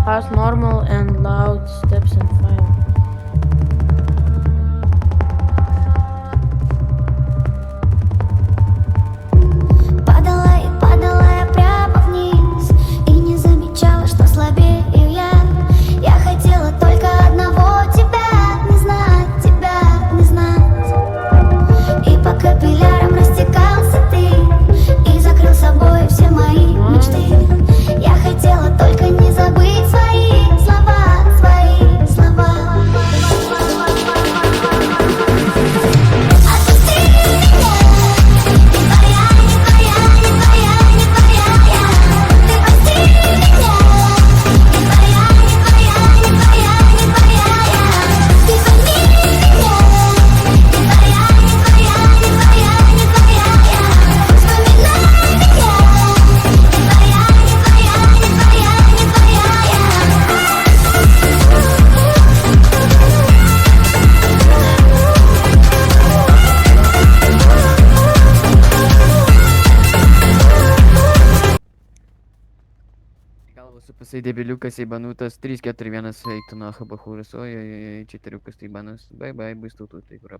Fast, normal, and loud steps and fire. Падала я прямо вниз и не замечала, что слабею я. Я хотела только одного тебя, не знать тебя, не знать. И по капиллярам растекался ты и закрыл собой все мои мечты. Я хотела только не забыть свои слова, свои слова. Отпусти меня, не твоя, не твоя, не твоя, не твоя я. Ты прости меня, не твоя, не твоя, не твоя, не твоя я. Ты пойми меня, не твоя, не твоя, не твоя, не твоя я. Вспоминай меня, не твоя, не твоя, не твоя, не твоя Galvas pasai debiliukas įbanutas, 3-4-1 eik tu nacha bachūras, oi, 4 įbanas, bye bye, bus tautų, tai kur